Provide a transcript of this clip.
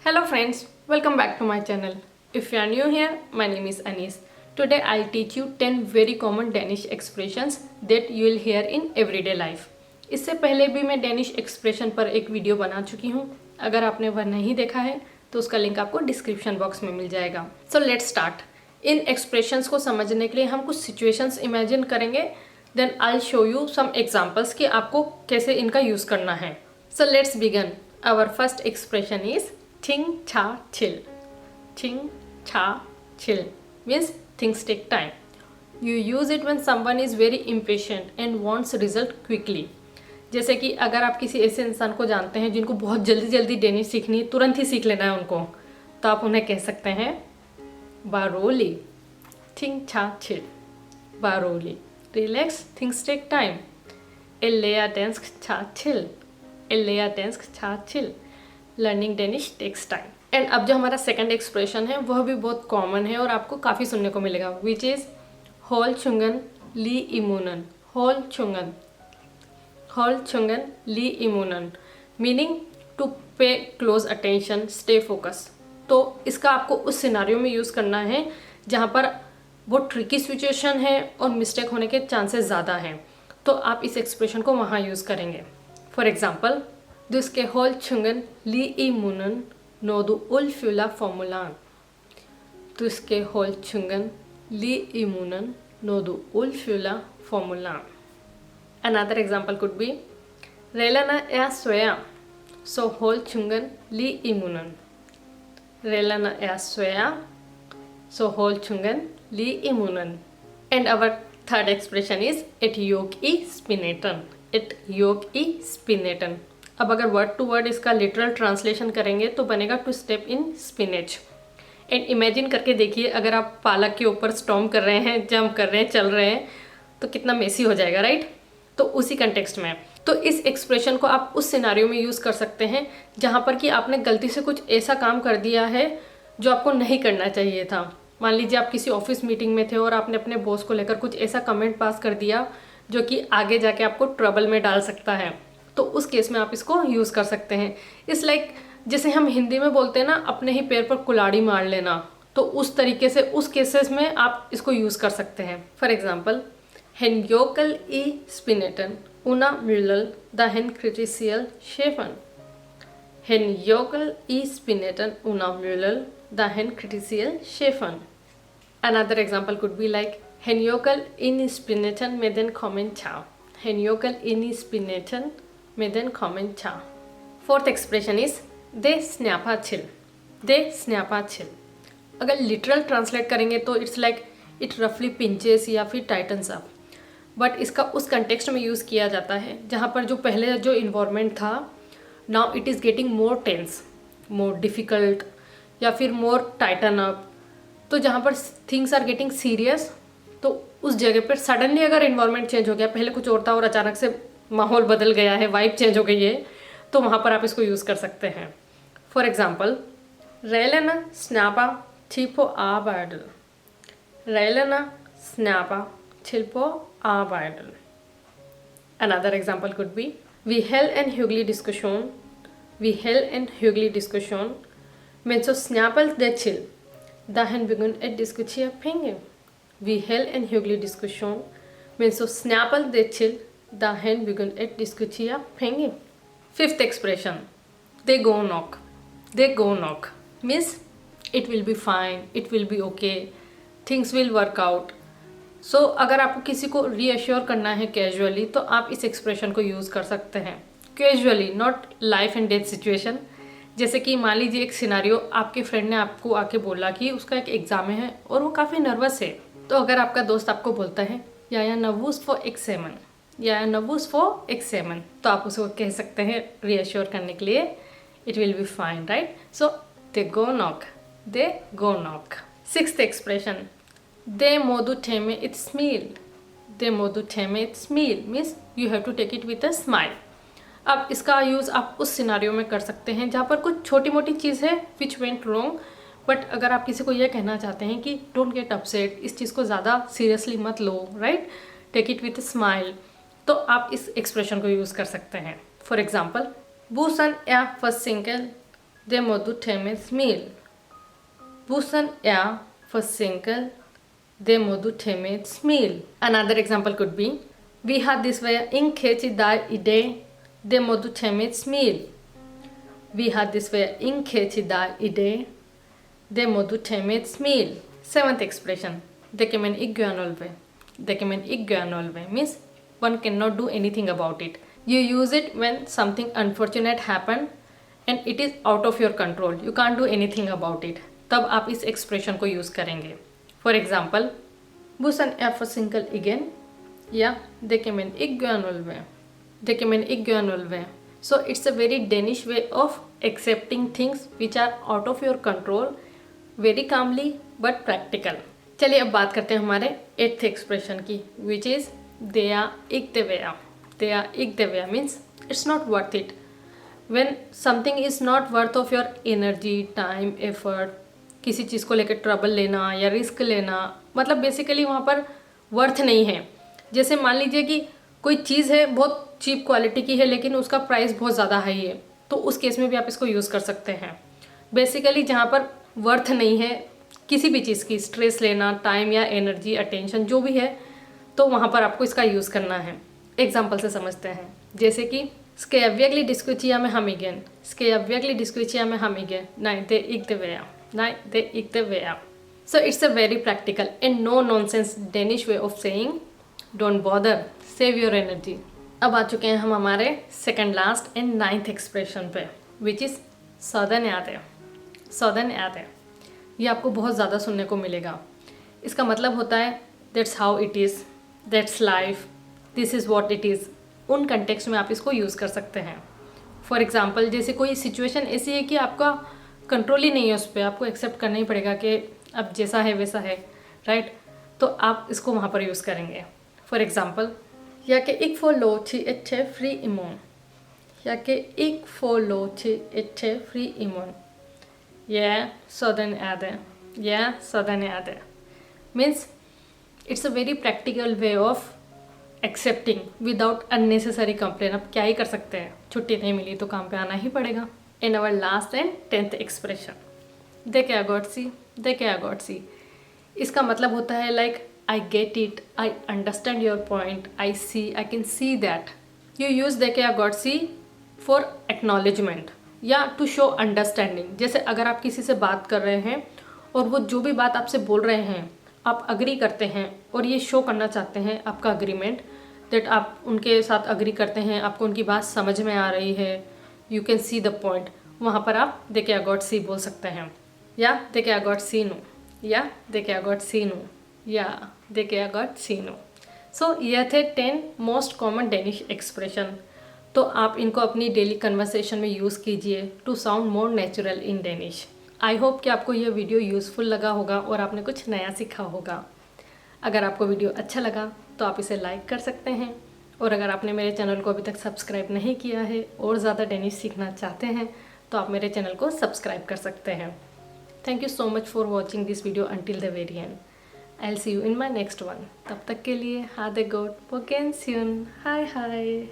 Hello friends, welcome back to my channel. If you are new here, my name is Anis. Today I'll teach you 10 very common Danish expressions that you will hear in everyday life. इससे पहले भी मैं Danish expression पर एक video बना चुकी हूँ. अगर आपने वह नहीं देखा है तो उसका लिंक आपको डिस्क्रिप्शन बॉक्स में मिल जाएगा. So let's start. इन एक्सप्रेशंस को समझने के लिए हम कुछ सिचुएशंस इमेजिन करेंगे. Then I show you some examples कि आपको कैसे इनका यूज़ करना है. So let's begin. Our first expression is Ching cha chill. Ching cha chill means things take time. You use it when someone is very impatient and wants result quickly. जैसे कि अगर आप किसी ऐसे इंसान को जानते हैं जिनको बहुत जल्दी जल्दी डेनिश सीखनी है, तुरंत ही सीख लेना है उनको, तो आप उन्हें कह सकते हैं बारोली. Ching cha chill. बारोली. Relax, things take time. Elea dansk cha chill. Elea dansk cha chill. Learning Danish takes time. And अब जो हमारा सेकंड एक्सप्रेशन है वह भी बहुत कॉमन है और आपको काफ़ी सुनने को मिलेगा, विच इज़ होल चुंगन ली इमूनन. होल चुंगन ली इमूनन meaning to pay close attention, stay focus. तो इसका आपको उस सिनारियो में यूज़ करना है जहाँ पर वो ट्रिकी सिचुएशन है और मिस्टेक होने के चांसेस ज़्यादा हैं, तो आप इस एक्सप्रेशन को वहाँ यूज़ करेंगे. For example, Du ska håll tungen li i munnen när du uppfyller formulan. Du ska håll tungen li i munnen när du uppfyller formulan. Another example could be Reglerna är svåra, så håll tungen li i munnen. Reglerna är svåra, så håll tungen li i munnen. And our third expression is ett yok i spineten. Ett yok i spineten. अब अगर word to word इसका literal translation करेंगे तो बनेगा to step in spinach. And imagine करके देखिए, अगर आप पालक के ऊपर स्टॉर्म कर रहे हैं, जंप कर रहे हैं, चल रहे हैं, तो कितना मेसी हो जाएगा, राइट? तो उसी कंटेक्स्ट में तो इस एक्सप्रेशन को आप उस सिनारियो में यूज़ कर सकते हैं जहाँ पर कि आपने गलती से कुछ ऐसा काम कर दिया है जो आपको नहीं करना चाहिए था. मान लीजिए आप किसी ऑफिस मीटिंग में थे और आपने अपने बॉस को लेकर कुछ ऐसा कमेंट पास कर दिया जो कि आगे जाके आपको ट्रबल में डाल सकता है. तो उस केस में आप इसको यूज़ कर सकते हैं. इट्स लाइक जैसे हम हिंदी में बोलते हैं ना, अपने ही पैर पर कुल्हाड़ी मार लेना, तो उस तरीके से उस केसेस में आप इसको यूज़ कर सकते हैं. For example, hen jokel i spineten una müllel da hen kritiserar chefen. Hen jokel i spineten una müllel da hen kritiserar chefen. Another example could be like hen jokel in spineten med den kommen ciao. Hen jokel in spineten med den kommen ciao. Fourth expression is they snappa chill. They snappa chill. अगर literal translate करेंगे तो it's like it रफली pinches या फिर titans up. But इसका उस context में use किया जाता है जहाँ पर जो पहले जो इन्वायरमेंट था, now it is getting more tense, more difficult या फिर मोर टाइटन अप. तो जहाँ पर थिंग्स आर गेटिंग सीरियस, तो उस जगह पर सडनली अगर इन्वायरमेंट चेंज हो गया, पहले कुछ और था और अचानक से माहौल बदल गया है, वाइब चेंज हो गई है, तो वहाँ पर आप इसको यूज़ कर सकते हैं. फॉर एग्जाम्पल, रेलना स्नैपा छिपो आ बैडल. रेलना स्नैपा छिपो आ बैडल. Another example could be Vi held en hygglig diskussion. Vi held en hygglig diskussion. Men så snappade det till da hen började att diskutera pengar. Vi held en hygglig diskussion. Men så snappade det till da hen började att diskutera pengar. Fifth expression, they go knock. They go knock means it will be fine, it will be okay, things will work out. So अगर आपको किसी को reassure करना है casually, तो आप इस expression को यूज़ कर सकते हैं. Casually, not life and death situation. जैसे कि मान लीजिए एक सिनारियो, आपके फ्रेंड ने आपको आके बोला कि उसका एक एग्ज़ाम है और वो काफ़ी नर्वस है. तो अगर आपका दोस्त आपको बोलता है या नर्वस फॉर एक्सेमन, या नर्वस फॉर एक्सेमन, तो आप उसको कह सकते हैं रीअश्योर करने के लिए, it will be fine, right? So दे गो नॉक. दे गो नॉक. सिक्स्थ एक्सप्रेशन, दे मोदू ठेमे इट स्मील. दे मोदू ठेमे इट स्मील means you have to take it with a smile. अब इसका यूज़ आप उस सिनारियो में कर सकते हैं जहाँ पर कुछ छोटी मोटी चीज़ है विच वेंट रॉन्ग, बट अगर आप किसी को यह कहना चाहते हैं कि डोंट गेट अपसेट, इस चीज़ को ज़्यादा सीरियसली मत लो, right? Take it with a smile, तो आप इस एक्सप्रेशन को यूज़ कर सकते हैं. फॉर एग्जाम्पल, बुसन या फर्स्ट सिंगल det må du ta med smil. Bussen forsinket, det må du ta med et smil. Another example could be, vi har dessverre ikke til deg i dag, det må du ta med et smil. Vi har dessverre ikke til deg i dag, det må du ta med et smil. Seventh expression, det kan man ikke gjøre noe ved. Det kan man ikke gjøre noe ved means one cannot do anything about it. You use it when something unfortunate happen and it is out of your control. You can't do anything about it. तब आप इस expression को use करेंगे. For example, Busan forsinket again, या det kan man ikke gøre noget ved. Det kan man ikke gøre noget ved. So it's a very Danish way of accepting things which are out of your control, very calmly but practical. चलिए अब बात करते हैं हमारे 8th expression की, which is दया इक्तवेया. दया इक्तवेया means it's not worth it. When something is not worth of your energy, time, effort, किसी चीज़ को लेकर ट्रबल लेना या रिस्क लेना, मतलब बेसिकली वहाँ पर वर्थ नहीं है. जैसे मान लीजिए कि कोई चीज़ है बहुत चीप क्वालिटी की है लेकिन उसका प्राइस बहुत ज़्यादा हाई है, तो उस केस में भी आप इसको यूज़ कर सकते हैं. बेसिकली जहाँ पर वर्थ नहीं है किसी भी चीज़ की, स्ट्रेस लेना, टाइम या एनर्जी, अटेंशन जो भी है, तो वहाँ पर आपको इसका यूज़ करना है. एग्जाम्पल से समझते हैं. जैसे कि ska jag virkelig diskutera med ham igen? Ska jag virkelig diskutera med ham igen? Nej, det är inte värt. Nej, det är inte värt. So it's a very practical and no nonsense Danish way of saying don't bother, save your energy. अब आ चुके हैं हम हमारे second last and 9th expression पे, which is सदन याद है. सदन याद है, ये आपको बहुत ज़्यादा सुनने को मिलेगा. इसका मतलब होता है that's how it is, that's life, this is what it is. उन कंटेक्स्ट में आप इसको यूज़ कर सकते हैं. फॉर एग्ज़ाम्पल, जैसे कोई सिचुएशन ऐसी है कि आपका कंट्रोल ही नहीं है उस पर, आपको एक्सेप्ट करना ही पड़ेगा कि अब जैसा है वैसा है, राइट. तो आप इसको वहाँ पर यूज़ करेंगे. For example, jeg kan ikke få lov til at tage fri i morgen. Jeg kan ikke få lov til at tage fri i morgen. Ja, sådan er det. Ja, sådan er det. Means it's a very practical way of accepting without unnecessary complaint. अब क्या ही कर सकते हैं, छुट्टी नहीं मिली तो काम पे आना ही पड़ेगा. In our last and 10th expression, det kan jeg godt sige, det kan jeg godt sige. इसका मतलब होता है like I get it, I understand your point, I see, I can see that. You use det kan jeg godt sige for acknowledgement या to show understanding. जैसे अगर आप किसी से बात कर रहे हैं और वो जो भी बात आपसे बोल रहे हैं आप अग्री करते हैं और ये शो करना चाहते हैं आपका अग्रीमेंट, दैट आप उनके साथ अग्री करते हैं, आपको उनकी बात समझ में आ रही है, you can see the point, वहाँ पर आप det kan jeg godt sige बोल सकते हैं. या det kan jeg godt sige nu, या det kan jeg godt sige nu, या det kan jeg godt sige nu. सो ये थे 10 मोस्ट कॉमन डेनिश एक्सप्रेशन. तो आप इनको अपनी डेली कन्वर्सेशन में यूज़ कीजिए to sound more natural in Danish. I hope कि आपको यह वीडियो यूज़फुल लगा होगा और आपने कुछ नया सीखा होगा. अगर आपको वीडियो अच्छा लगा तो आप इसे लाइक कर सकते हैं, और अगर आपने मेरे चैनल को अभी तक सब्सक्राइब नहीं किया है और ज़्यादा डेनिश सीखना चाहते हैं तो आप मेरे चैनल को सब्सक्राइब कर सकते हैं. Thank you so much for watching this video until the very and. I'll see you in my next one. तब तक के लिए हा दे गोट, वो कैन सून. हाय हाय.